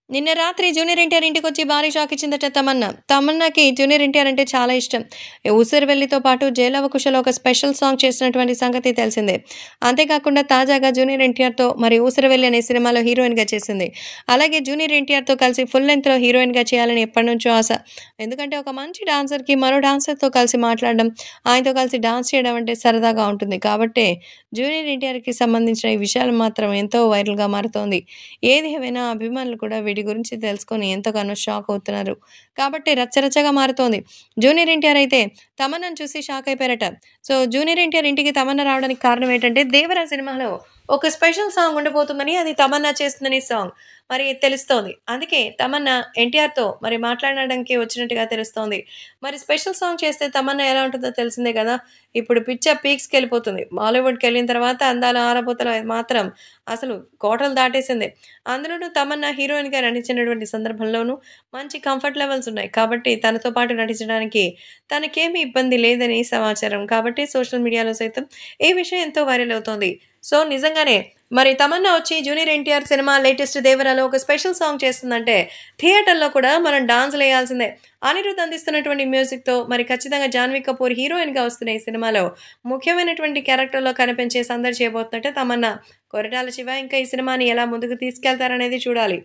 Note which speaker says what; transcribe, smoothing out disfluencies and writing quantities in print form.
Speaker 1: నిన్న రాత్రి జూనియర్ ఎన్టీఆర్ ఇంటికొచ్చి భారీ షాక్ ఇచ్చిందట తమన్నా. తమన్నాకి జూనియర్ ఎన్టీఆర్ అంటే చాలా ఇష్టం. 'ఊసరవెల్లి'తో పాటు 'జైలవకుశ'లో ఒక స్పెషల్ సాంగ్ చేసినటువంటి సంగతి తెలిసిందే. అంతేకాకుండా తాజాగా జూనియర్ ఎన్టీఆర్‌తో మరి 'ఊసరవెల్లి' అనే సినిమాలో హీరోయిన్‌గా చేసింది. అలాగే జూనియర్ ఎన్టీఆర్‌తో కలిసి ఫుల్ లెంగ్త్‌లో హీరోయిన్‌గా చేయాలని ఎప్పటినుంచో ఆశ. ఎందుకంటే ఒక మంచి డాన్సర్‌కి మరో డాన్సర్‌తో కలిసి మాట్లాడడం, ఆయనతో కలిసి డాన్స్ చేయడం అంటే సరదాగా ఉంటుంది. కాబట్టే జూనియర్ ఎన్టీఆర్‌కి సంబంధించిన ఈ విషయాలు మాత్రం ఎంతో వైరల్‌గా మారుతోంది. ఏది ఏమైనా అభిమానులు కూడా వీటి గురించి తెలుసుకొని ఎంతగానో షాక్ అవుతున్నారు. కాబట్టి రచ్చరచ్చగా మారుతోంది. జూనియర్ ఎన్టీఆర్ అయితే తమన్నాని చూసి షాక్ అయిపోయారట. సో, జూనియర్ ఎన్టీఆర్ ఇంటికి తమన్నా రావడానికి కారణం ఏంటంటే 'దేవర' సినిమాలో ఒక స్పెషల్ సాంగ్ ఉండబోతుందని, అది తమన్నా చేస్తుందని సాంగ్ మరి తెలుస్తోంది. అందుకే తమన్నా ఎన్టీఆర్‌తో మరి మాట్లాడడానికి వచ్చినట్టుగా తెలుస్తోంది. మరి స్పెషల్ సాంగ్ చేస్తే తమన్నా ఎలా ఉంటుందో తెలిసిందే కదా! ఇప్పుడు పిచ్చ పీక్స్‌కెళ్ళిపోతుంది. బాలీవుడ్‌కెళ్ళిన తర్వాత అందాల ఆరబోతల మాత్రం అసలు కోటలు దాటేసింది. అందులోనూ తమన్నా హీరోయిన్‌గా నటించినటువంటి సందర్భంలోనూ మంచి కంఫర్ట్ లెవెల్స్ ఉన్నాయి. కాబట్టి తనతో పాటు నటించడానికి తనకేమీ ఇబ్బంది లేదని సమాచారం. కాబట్టి సోషల్ మీడియాలో సైతం ఈ విషయం ఎంతో వైరల్ అవుతోంది. సో, నిజంగానే మరి తమన్నా వచ్చి జూనియర్ ఎన్టీఆర్ సినిమా లేటెస్ట్ 'దేవరా'లో ఒక స్పెషల్ సాంగ్ చేస్తుందంటే థియేటర్‌లో కూడా మనం డాన్సులేయాల్సిందే. అనిరుద్ అందిస్తున్నటువంటి మ్యూజిక్‌తో మరి ఖచ్చితంగా 'జాన్వీ కపూర్' హీరోయిన్‌గా వస్తున్న ఈ సినిమాలో ముఖ్యమైనటువంటి క్యారెక్టర్‌లో కనిపించే సందడి చేయబోతున్నట్టే తమన్నా. కొరటాల శివ ఇంకా ఈ సినిమాని ఎలా ముందుకు తీసుకెళ్తారనేది చూడాలి.